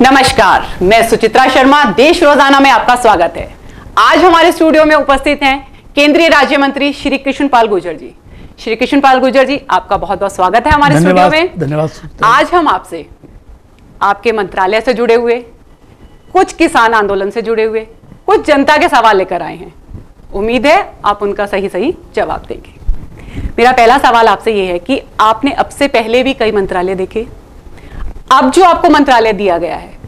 नमस्कार, मैं सुचित्रा शर्मा। देश रोजाना में आपका स्वागत है। आज हमारे स्टूडियो में उपस्थित हैं केंद्रीय राज्य मंत्री श्री कृष्णपाल गुर्जर जी। श्री कृष्णपाल गुर्जर जी, आपका बहुत बहुत स्वागत है हमारे स्टूडियो में। धन्यवाद। आज हम आपसे आपके मंत्रालय से जुड़े हुए, कुछ किसान आंदोलन से जुड़े हुए, कुछ जनता के सवाल लेकर आए हैं। उम्मीद है आप उनका सही जवाब देंगे। मेरा पहला सवाल आपसे यह है कि आपने अब से पहले भी कई मंत्रालय देखे, अब जो आपको मंत्रालय दिया गया है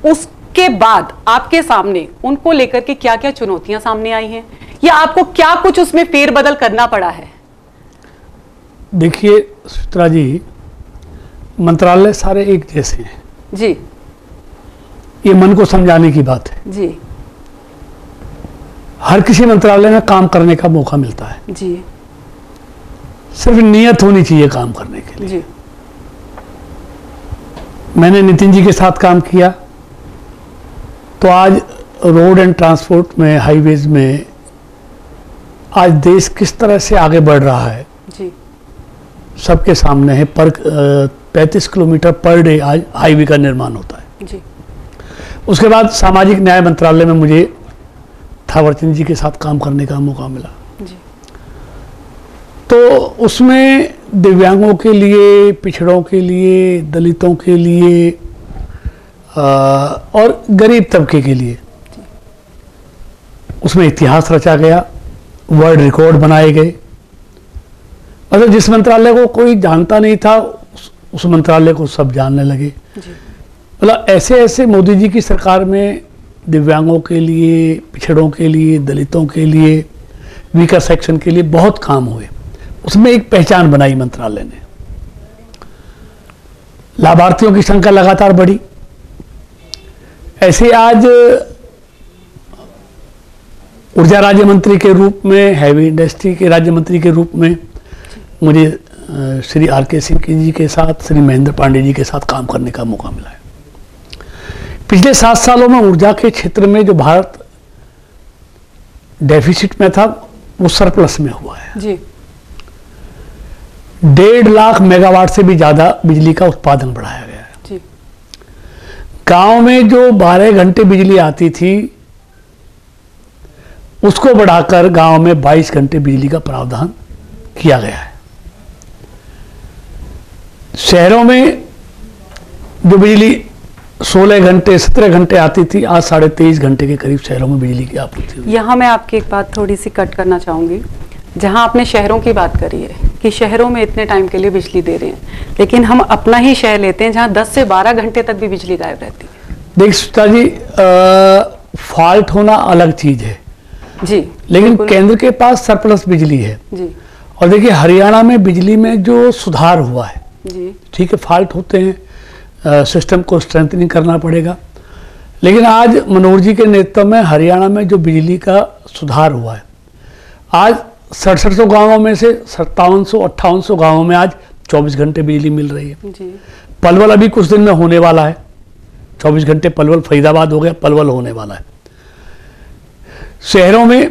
उसके बाद आपके सामने उनको लेकर के क्या क्या चुनौतियां सामने आई हैं, या आपको क्या कुछ उसमें फेरबदल करना पड़ा है? देखिए सुचित्रा जी, मंत्रालय सारे एक जैसे हैं जी। ये मन को समझाने की बात है जी हर किसी मंत्रालय में काम करने का मौका मिलता है जी। सिर्फ नियत होनी चाहिए काम करने के लिए जी। मैंने नितिन जी के साथ काम किया तो आज रोड एंड ट्रांसपोर्ट में, हाईवेज में आज देश किस तरह से आगे बढ़ रहा है जी। सबके सामने है। 35 किलोमीटर पर डे आज हाईवे का निर्माण होता है जी। उसके बाद सामाजिक न्याय मंत्रालय में मुझे थावरचंद जी के साथ काम करने का मौका मिला जी। तो उसमें दिव्यांगों के लिए, पिछड़ों के लिए, दलितों के लिए और गरीब तबके के लिए उसमें इतिहास रचा गया, वर्ल्ड रिकॉर्ड बनाए गए। मतलब जिस मंत्रालय को कोई जानता नहीं था उस मंत्रालय को सब जानने लगे। मतलब ऐसे मोदी जी की सरकार में दिव्यांगों के लिए, पिछड़ों के लिए, दलितों के लिए, वीकर सेक्शन के लिए बहुत काम हुए। उसमें एक पहचान बनाई मंत्रालय ने। लाभार्थियों की संख्या लगातार बढ़ी। ऐसे आज ऊर्जा राज्य मंत्री के रूप में, हैवी इंडस्ट्री के राज्य मंत्री के रूप में मुझे श्री आर.के. सिंह जी के साथ, श्री महेंद्र पांडे जी के साथ काम करने का मौका मिला है। पिछले 7 सालों में ऊर्जा के क्षेत्र में जो भारत डेफिसिट में था वो सरप्लस में हुआ है जी। 1.5 लाख मेगावाट से भी ज्यादा बिजली का उत्पादन बढ़ाया गया है जी। गांव में जो 12 घंटे बिजली आती थी उसको बढ़ाकर गांव में 22 घंटे बिजली का प्रावधान किया गया है। शहरों में जो बिजली 16 घंटे 17 घंटे आती थी, आज 23.5 घंटे के करीब शहरों में बिजली की आपूर्ति हुई। यहाँ मैं आपकी एक बात थोड़ी सी कट करना चाहूंगी। जहाँ आपने शहरों की बात करी है कि शहरों में इतने टाइम के लिए बिजली दे रहे हैं, लेकिन हम अपना ही शहर लेते हैं जहाँ 10 से 12 घंटे तक भी बिजली गायब रहती है। देख सुचित्रा जी, फॉल्ट होना अलग चीज है जी, लेकिन केंद्र के पास सरप्लस बिजली है जी। और देखिए हरियाणा में बिजली में जो सुधार हुआ है जी। ठीक है, फॉल्ट होते हैं, सिस्टम को स्ट्रेंथनिंग करना पड़ेगा, लेकिन आज मनोहर जी के नेतृत्व में हरियाणा में जो बिजली का सुधार हुआ है, आज 6700 गांवों में से 5700-5800 गांवों में आज 24 घंटे बिजली मिल रही है जी। पलवल अभी कुछ दिन में होने वाला है, 24 घंटे पलवल, फरीदाबाद हो गया, पलवल होने वाला है। शहरों में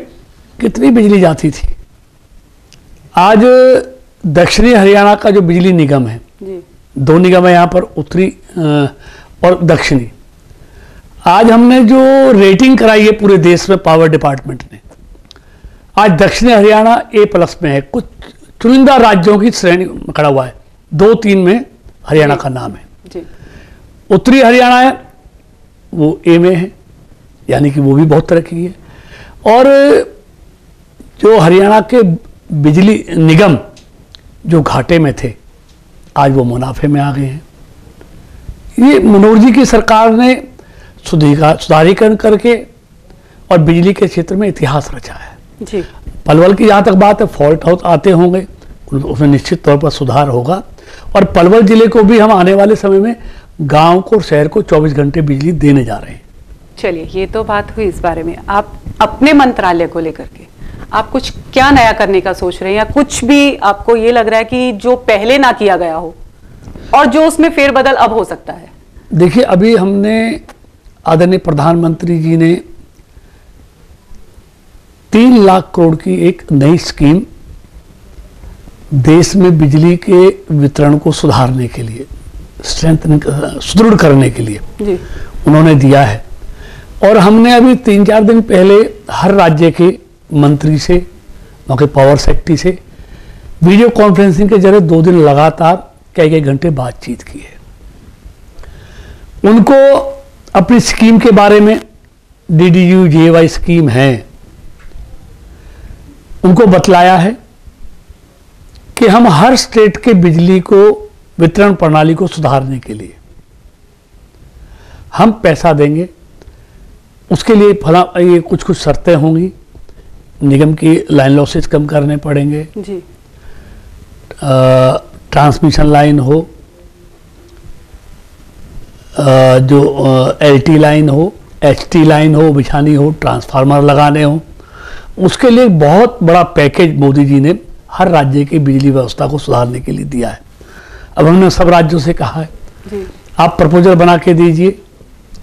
कितनी बिजली जाती थी, आज दक्षिणी हरियाणा का जो बिजली निगम है जी। 2 निगम है यहाँ पर, उत्तरी और दक्षिणी। आज हमने जो रेटिंग कराई है पूरे देश में पावर डिपार्टमेंट ने, आज दक्षिणी हरियाणा A+ में है। कुछ चुनिंदा राज्यों की श्रेणी में खड़ा हुआ है, 2-3 में हरियाणा का नाम है जी। उत्तरी हरियाणा है वो A में है, यानी कि वो भी बहुत तरक्की की है। और जो हरियाणा के बिजली निगम जो घाटे में थे आज वो मुनाफे में आ गए हैं। ये मनोहर जी की सरकार ने सुधारीकरण करके और बिजली के क्षेत्र में इतिहास रचा है जी। पलवल की जहाँ तक बात है, फॉल्ट हाउस आते होंगे, उसमें निश्चित तौर पर सुधार होगा और पलवल जिले को भी हम आने वाले समय में गांव को, शहर को 24 घंटे बिजली देने जा रहे हैं। चलिए, ये तो बात हुई इस बारे में। आप अपने मंत्रालय को लेकर के आप कुछ क्या नया करने का सोच रहे हैं, या कुछ भी आपको ये लग रहा है कि जो पहले ना किया गया हो और जो उसमें फेरबदल अब हो सकता है? देखिए, अभी हमने आदरणीय प्रधानमंत्री जी ने 3 लाख करोड़ की एक नई स्कीम देश में बिजली के वितरण को सुधारने के लिए सुदृढ़ करने के लिए जी। उन्होंने दिया है। और हमने अभी 3-4 दिन पहले हर राज्य के मंत्री से, वहाँ के पावर सेक्रेटरी से वीडियो कॉन्फ्रेंसिंग के जरिए 2 दिन लगातार कई घंटे बातचीत की है। उनको अपनी स्कीम के बारे में, DDU-GY स्कीम है, उनको बतलाया है कि हम हर स्टेट के बिजली को वितरण प्रणाली को सुधारने के लिए हम पैसा देंगे। उसके लिए फला ये कुछ शर्तें होंगी, निगम की लाइन लॉसेज कम करने पड़ेंगे जी। ट्रांसमिशन लाइन हो, जो LT लाइन हो, HT लाइन हो बिछानी हो, ट्रांसफार्मर लगाने हो, उसके लिए बहुत बड़ा पैकेज मोदी जी ने हर राज्य की बिजली व्यवस्था को सुधारने के लिए दिया है। अब हमने सब राज्यों से कहा है जी। आप प्रपोजल बना के दीजिए,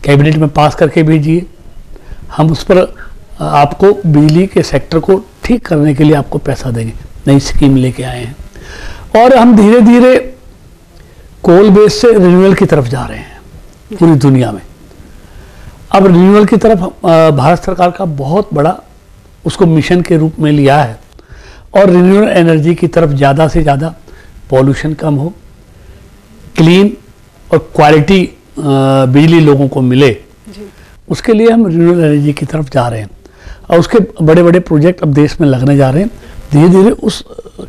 कैबिनेट में पास करके भेजिए, हम उस पर आपको बिजली के सेक्टर को ठीक करने के लिए आपको पैसा देंगे। नई स्कीम लेके आए हैं और हम धीरे धीरे कोल बेस से रिन्यूएबल की तरफ जा रहे हैं पूरी दुनिया में। अब रिन्यूएबल की तरफ भारत सरकार का बहुत बड़ा उसको मिशन के रूप में लिया है और रिन्यूएबल एनर्जी की तरफ ज़्यादा से ज़्यादा पॉल्यूशन कम हो, क्लीन और क्वालिटी बिजली लोगों को मिले जी। उसके लिए हम रिन्यूएबल एनर्जी की तरफ जा रहे हैं और उसके बड़े बड़े प्रोजेक्ट अब देश में लगने जा रहे हैं। धीरे धीरे उस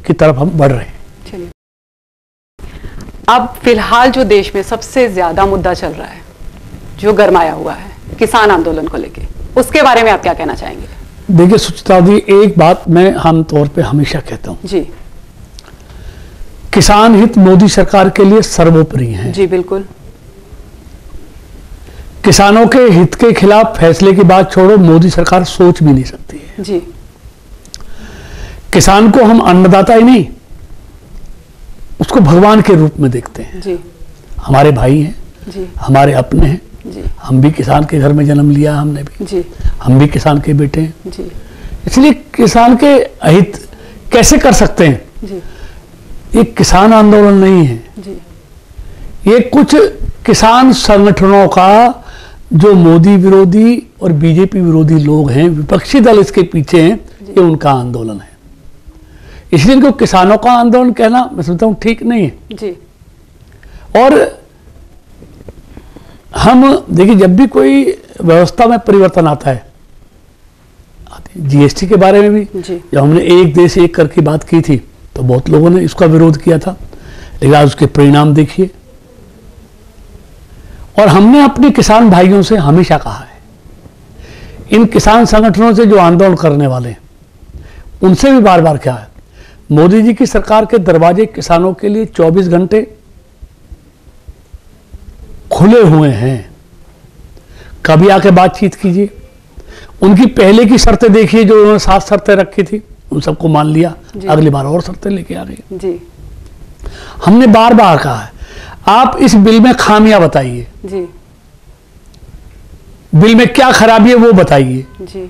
की तरफ हम बढ़ रहे हैं। चलिए, अब फिलहाल जो देश में सबसे ज्यादा मुद्दा चल रहा है, जो गरमाया हुआ है किसान आंदोलन को लेके, उसके बारे में आप क्या कहना चाहेंगे? देखिए सुचित्रा जी, एक बात मैं आम तौर पे हमेशा कहता हूँ जी। किसान हित मोदी सरकार के लिए सर्वोपरि है। जी बिल्कुल। किसानों के हित के खिलाफ फैसले की बात छोड़ो, मोदी सरकार सोच भी नहीं सकती है। जी। किसान को हम अन्नदाता ही नहीं, उसको भगवान के रूप में देखते हैं। जी। हमारे भाई हैं जी। हमारे अपने हैं। जी। हम भी किसान के घर में जन्म लिया, हमने भी। जी। हम भी किसान के बेटे हैं। जी। इसलिए किसान के हित कैसे कर सकते हैं? जी। ये किसान आंदोलन नहीं है, जी। ये कुछ किसान संगठनों का, जो मोदी विरोधी और बीजेपी विरोधी लोग हैं, विपक्षी दल इसके पीछे हैं, ये उनका आंदोलन है। इसलिए इनको किसानों का आंदोलन कहना मैं समझता हूं ठीक नहीं है। जी। और हम देखिए, जब भी कोई व्यवस्था में परिवर्तन आता है, GST के बारे में भी जी। जब हमने एक देश एक कर की बात की थी तो बहुत लोगों ने इसका विरोध किया था, लेकिन आज उसके परिणाम देखिए। और हमने अपने किसान भाइयों से हमेशा कहा है, इन किसान संगठनों से जो आंदोलन करने वाले हैं उनसे भी बार बार क्या है, मोदी जी की सरकार के दरवाजे किसानों के लिए 24 घंटे खुले हुए हैं। कभी आके बातचीत कीजिए। उनकी पहले की शर्तें देखिए, जो उन्होंने 7 शर्तें रखी थी, उन सबको मान लिया, अगली बार और शर्तें लेके आ गई। जी। हमने बार बार कहा है, आप इस बिल में खामियां बताइए, जी। बिल में क्या खराबी है वो बताइए। जी।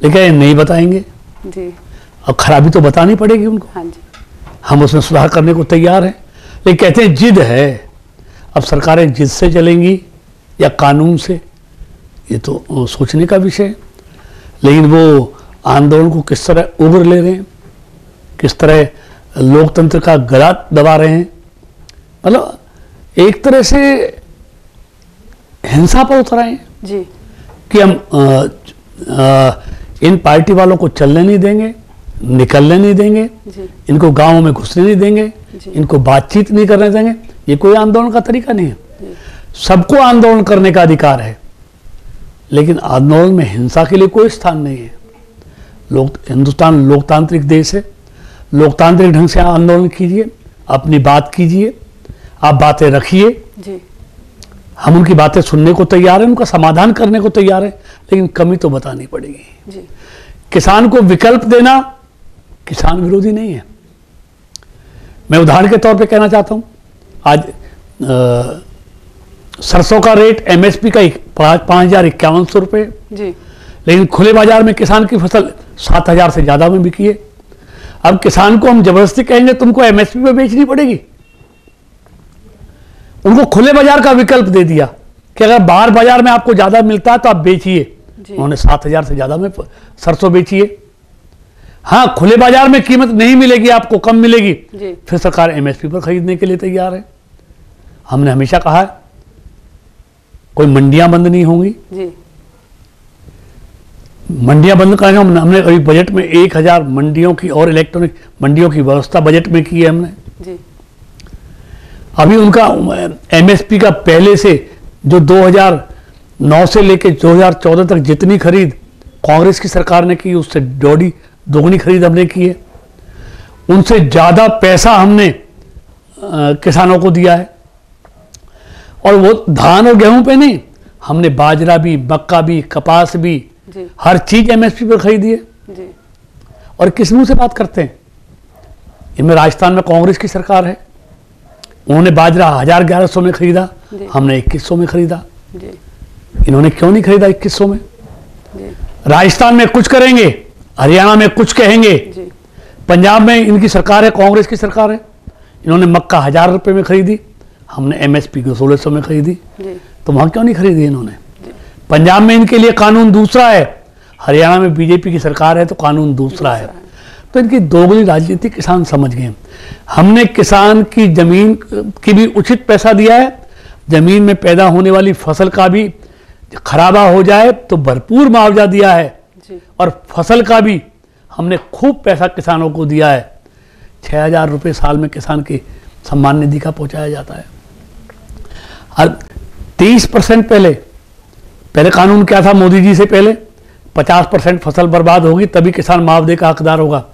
लेकिन नहीं बताएंगे। जी। अब खराबी तो बतानी पड़ेगी उनको। हाँ जी। हम उसमें सुधार करने को तैयार हैं, लेकिन कहते हैं जिद है। अब सरकारें जिद से चलेंगी या कानून से, ये तो सोचने का विषय है। लेकिन वो आंदोलन को किस तरह उबर ले रहे हैं, किस तरह लोकतंत्र का गला दबा रहे हैं, मतलब एक तरह से हिंसा पर उतर आए हैं जी। कि हम इन पार्टी वालों को चलने नहीं देंगे, निकलने नहीं देंगे, जी। इनको गांवों में घुसने नहीं देंगे, इनको बातचीत नहीं करने देंगे। ये कोई आंदोलन का तरीका नहीं है। सबको आंदोलन करने का अधिकार है, लेकिन आंदोलन में हिंसा के लिए कोई स्थान नहीं है। हिंदुस्तान लोकतांत्रिक देश है, लोकतांत्रिक ढंग से आंदोलन कीजिए, अपनी बात कीजिए, आप बातें रखिए। जी। हम उनकी बातें सुनने को तैयार हैं, उनका समाधान करने को तैयार हैं, लेकिन कमी तो बतानी पड़ेगी। जी। किसान को विकल्प देना किसान विरोधी नहीं है। मैं उदाहरण के तौर पे कहना चाहता हूं, आज सरसों का रेट MSP का 5,51 रुपये, जी। लेकिन खुले बाजार में किसान की फसल 7,000 से ज्यादा में बिकी है। अब किसान को हम जबरदस्ती कहेंगे तुमको MSP पे बेचनी पड़ेगी, उनको खुले बाजार का विकल्प दे दिया कि अगर बाहर बाजार में आपको ज्यादा मिलता है तो आप बेचिए। उन्होंने 7,000 से ज्यादा में सरसों बेचिए। हाँ, खुले बाजार में कीमत नहीं मिलेगी, आपको कम मिलेगी, फिर सरकार एमएसपी पर खरीदने के लिए तैयार है। हमने हमेशा कहा है कोई मंडियां बंद नहीं होंगी। मंडियां बंद करेंगे। हमने अभी बजट में 1,000 मंडियों की और इलेक्ट्रॉनिक मंडियों की व्यवस्था बजट में की है हमने। अभी उनका एमएसपी का पहले से जो 2009 से लेकर 2014 तक जितनी खरीद कांग्रेस की सरकार ने की, उससे दोगुनी खरीद हमने की है। उनसे ज्यादा पैसा हमने किसानों को दिया है। और वो धान और गेहूं पे नहीं, हमने बाजरा भी, मक्का भी, कपास भी, हर चीज एमएसपी पर खरीदी है। और किस मुंह से बात करते हैं? इनमें राजस्थान में कांग्रेस की सरकार है, उन्होंने बाजरा 1,100 में खरीदा, हमने 2,100 में खरीदा। इन्होंने क्यों नहीं खरीदा 2,100 में? राजस्थान में कुछ करेंगे, हरियाणा में कुछ कहेंगे, पंजाब में इनकी सरकार है, कांग्रेस की सरकार है, इन्होंने मक्का 1,000 रुपए में खरीदी, हमने एमएसपी को 1,600 में खरीदी। तो वहां क्यों नहीं खरीदी इन्होंने? पंजाब में इनके लिए कानून दूसरा है, हरियाणा में बीजेपी की सरकार है तो कानून दूसरा है। तो इनकी दोगली राजनीति किसान समझ गए। हमने किसान की जमीन की भी उचित पैसा दिया है, जमीन में पैदा होने वाली फसल का भी खराबा हो जाए तो भरपूर मुआवजा दिया है, और फसल का भी हमने खूब पैसा किसानों को दिया है। 6,000 रुपये साल में किसान के सम्मान निधि का पहुंचाया जाता है। और 30% पहले कानून क्या था मोदी जी से पहले? 50% फसल बर्बाद होगी तभी किसान मुआवजे का हकदार होगा।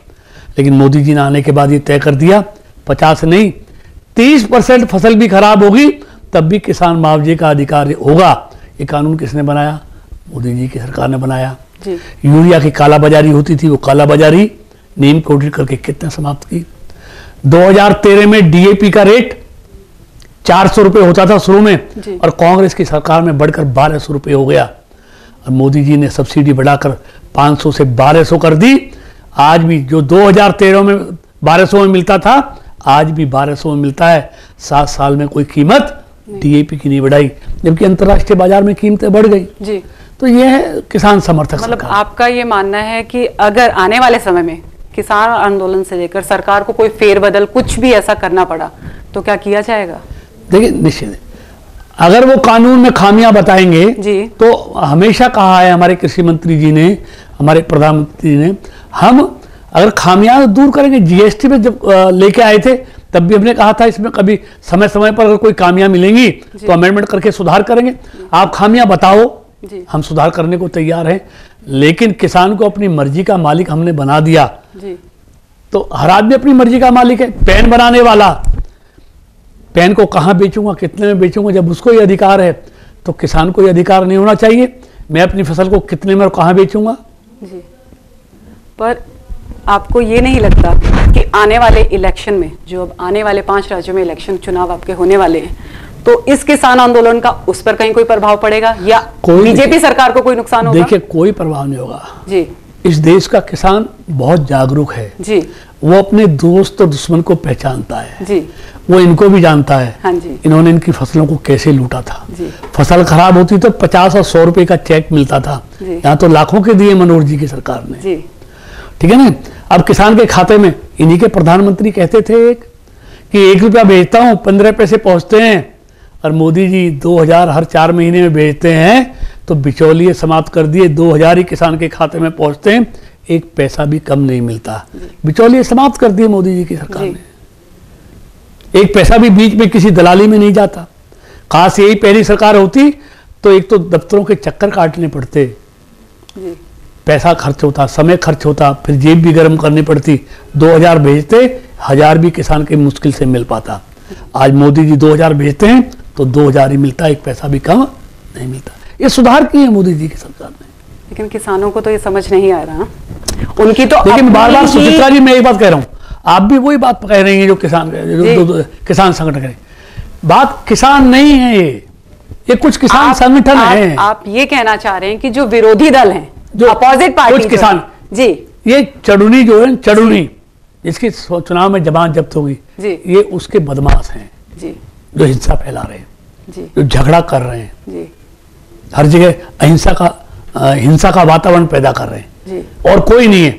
लेकिन मोदी जी ने आने के बाद ये तय कर दिया 50 नहीं, 30% फसल भी खराब होगी तब भी किसान मुआवजे का अधिकार होगा। ये कानून किसने बनाया? मोदी जी की सरकार ने बनाया। यूरिया की कालाबाजारी होती थी, वो कालाबाजारी नीम को ऑडिट करके कितने समाप्त की। 2013 में डीएपी का रेट 400 रुपये होता था शुरू में, और कांग्रेस की सरकार में बढ़कर 1,200 रुपये हो गया। और मोदी जी ने सब्सिडी बढ़ाकर 500 से 1,200 कर दी। आज भी जो 2013 में 1,200 में मिलता था, आज भी 1,200 में मिलता है। 7 साल में कोई कीमत डीएपी की नहीं बढ़ाई, जबकि अंतर्राष्ट्रीय बाजार में कीमतें बढ़ गई। तो यह है किसान समर्थक। मतलब आपका ये मानना है कि अगर आने वाले समय में किसान आंदोलन से लेकर सरकार को कोई फेरबदल कुछ भी ऐसा करना पड़ा तो क्या किया जाएगा? देखिए, निश्चित है, अगर वो कानून में खामियां बताएंगे तो हमेशा कहा है हमारे कृषि मंत्री जी ने, हमारे प्रधानमंत्री ने, हम अगर खामियां दूर करेंगे। जीएसटी में जब लेके आए थे तब भी हमने कहा था इसमें कभी समय समय पर अगर कोई खामियां मिलेंगी तो अमेंडमेंट करके सुधार करेंगे। आप खामियां बताओ, हम सुधार करने को तैयार हैं। लेकिन किसान को अपनी मर्जी का मालिक हमने बना दिया। तो हर आदमी अपनी मर्जी का मालिक है। पेन बनाने वाला पेन को कहां बेचूंगा, कितने में बेचूंगा, जब उसको ये अधिकार है तो किसान को ये अधिकार नहीं होना चाहिए मैं अपनी फसल को कितने में और कहां बेचूंगा? पर आपको ये नहीं लगता कि आने वाले इलेक्शन में, जो अब आने वाले 5 राज्यों में इलेक्शन चुनाव आपके होने वाले हैं, तो इस किसान आंदोलन का उस पर कहीं कोई प्रभाव पड़ेगा या बीजेपी सरकार को कोई नुकसान होगा? देखिए, कोई प्रभाव नहीं होगा जी। इस देश का किसान बहुत जागरूक है जी। वो अपने दोस्त और दुश्मन को पहचानता है जी। वो इनको भी जानता है। हाँ जी। इन्होंने इनकी फसलों को कैसे लूटा था जी। फसल खराब होती तो 50 और 100 रुपए का चेक मिलता था, यहाँ तो लाखों के दिए मनोहर जी की सरकार ने जी। ठीक है ना। अब किसान के खाते में इन्हीं के प्रधानमंत्री कहते थे कि 1 रुपया भेजता हूँ 15 पैसे पहुंचते हैं, और मोदी जी 2,000 हर 4 महीने में भेजते हैं। तो बिचौलिए समाप्त कर दिए, 2,000 ही किसान के खाते में पहुंचते हैं, 1 पैसा भी कम नहीं मिलता। बिचौलिए समाप्त कर दिए मोदी जी की सरकार ने। 1 पैसा भी बीच में किसी दलाली में नहीं जाता। खास यही पहली सरकार होती तो एक तो दफ्तरों के चक्कर काटने पड़ते, पैसा खर्च होता, समय खर्च होता, फिर जेब भी गर्म करनी पड़ती। 2,000 भेजते, 1,000 भी किसान के मुश्किल से मिल पाता। आज मोदी जी 2,000 भेजते हैं तो 2,000 ही मिलता, 1 पैसा भी कम नहीं मिलता। ये सुधार किए हैं मोदी जी की सरकार ने। लेकिन किसानों को तो ये समझ नहीं आ रहा उनकी तो। लेकिन बार-बार सुचित्रा जी मैं एक बात कह रहा हूं, आप भी वही बात कह रही हैं जो किसान किसान संगठन है। बात किसान नहीं है, ये कुछ किसान संगठन है। आप ये कहना चाह रहे हैं कि जो विरोधी दल हैं, जो अपोजिट पार्टी, कुछ किसान जी, ये चढ़ुनी जो है, चढ़ुनी जिसकी चुनाव में जमानत जब्त होगी, ये उसके बदमाश हैं जी। जो हिंसा फैला रहे हैं, जी जो झगड़ा कर रहे हैं, जी हर जगह हिंसा का वातावरण पैदा कर रहे हैं, जी। और कोई नहीं है।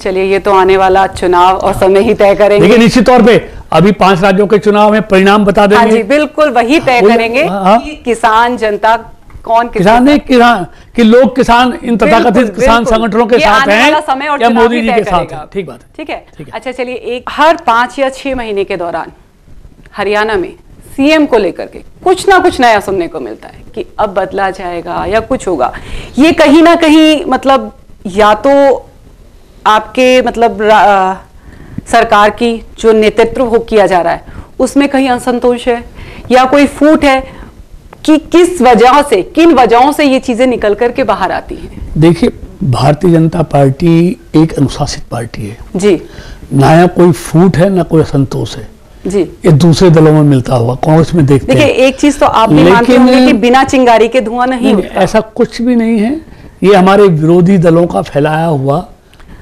चलिए, ये तो आने वाला चुनाव और समय ही तय करेंगे। देखिए, निश्चित तौर पे अभी 5 राज्यों के चुनाव में परिणाम बता देंगे। हाँ जी, बिल्कुल वही तय करेंगे कि किसान जनता कौन किसान नहीं, किसान कि लोग किसान इन तथाकथित किसान संगठनों के साथ हैं या मोदी जी के साथ हैं। ठीक बात है, ठीक है। अच्छा चलिए, हर 5 या 6 महीने के दौरान हरियाणा में सीएम को लेकर के कुछ ना कुछ नया सुनने को मिलता है कि अब बदला जाएगा या कुछ होगा। ये कहीं ना कहीं मतलब या तो आपके मतलब सरकार की जो नेतृत्व हो किया जा रहा है उसमें कहीं असंतोष है, या कोई फूट है कि किस वजह से, किन वजहों से ये चीजें निकल करके बाहर आती हैं। देखिए, भारतीय जनता पार्टी एक अनुशासित पार्टी है जी, ना यहाँ कोई फूट है ना कोई असंतोष है जी। ये दूसरे दलों में मिलता होगा, कांग्रेस में देखते हैं। देखिए, एक चीज तो आप भी मानते होंगे कि बिना चिंगारी के धुआं नहीं होता। ऐसा कुछ भी नहीं है, ये हमारे विरोधी दलों का फैलाया हुआ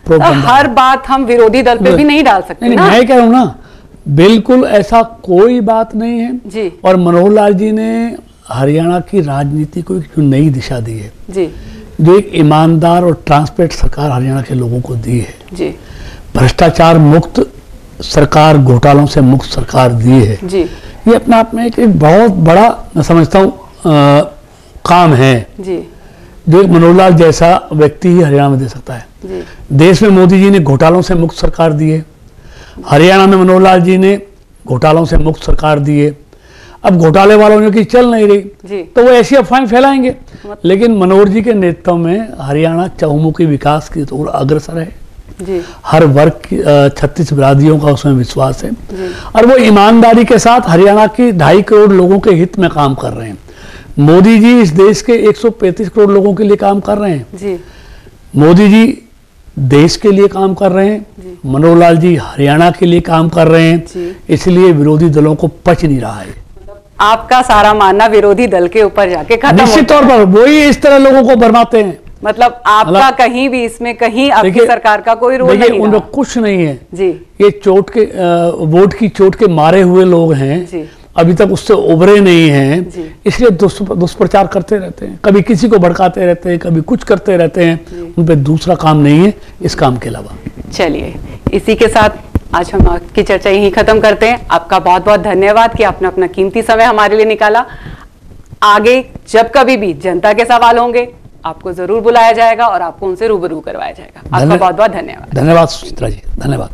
प्रोपगेंडा। हर बात हम विरोधी दल पे भी नहीं डाल सकते ना। मैं कह रहा हूँ ना, बिल्कुल ऐसा कोई बात नहीं है जी। और मनोहर लाल जी ने हरियाणा की राजनीति को एक नई दिशा दी है जी, जो एक ईमानदार और ट्रांसपेरेंट सरकार हरियाणा के लोगों को दी है जी, भ्रष्टाचार मुक्त सरकार, घोटालों से मुक्त सरकार दी है जी, ये अपने आप में एक बहुत बड़ा, मैं समझता हूँ, काम है जी, जो एक मनोहर लाल जैसा व्यक्ति ही हरियाणा में दे सकता है। जी, देश में मोदी जी ने घोटालों से मुक्त सरकार दी है, हरियाणा में मनोहर लाल जी ने घोटालों से मुक्त सरकार दी है। अब घोटाले वालों ने की चल नहीं रही जी। तो वो ऐसी अफवाहें फैलाएंगे, लेकिन मनोहर जी के नेतृत्व में हरियाणा चहुमुखी विकास की ओर अग्रसर है जी, हर वर्ग की 36 बिरादरियों का उसमें विश्वास है और वो ईमानदारी के साथ हरियाणा की 2.5 करोड़ लोगों के हित में काम कर रहे हैं। मोदी जी इस देश के 135 करोड़ लोगों के लिए काम कर रहे हैं जी, मोदी जी देश के लिए काम कर रहे हैं, मनोहर लाल जी हरियाणा के लिए काम कर रहे हैं, इसलिए विरोधी दलों को पच नहीं रहा है। आपका सारा मानना विरोधी दल के ऊपर जाके खत्म निश्चित तौर पर वही इस तरह लोगों को भरमाते हैं। मतलब आपका कहीं भी इसमें कहीं आपकी सरकार का कोई रोल नहीं उनका कुछ नहीं है जी। ये चोट के वोट की चोट के मारे हुए लोग हैं जी, अभी तक उससे उभरे नहीं हैं, इसलिए दुष्प्रचार करते रहते हैं, कभी किसी को भड़काते रहते हैं, कभी कुछ करते रहते हैं, उन पे दूसरा काम नहीं है इस काम के अलावा। चलिए, इसी के साथ आज हम की चर्चा यहीं खत्म करते हैं। आपका बहुत बहुत धन्यवाद कि आपने अपना कीमती समय हमारे लिए निकाला। आगे जब कभी भी जनता के सवाल होंगे आपको जरूर बुलाया जाएगा और आपको उनसे रूबरू करवाया जाएगा। आपका बहुत बहुत धन्यवाद। धन्यवाद सुचित्रा जी, धन्यवाद।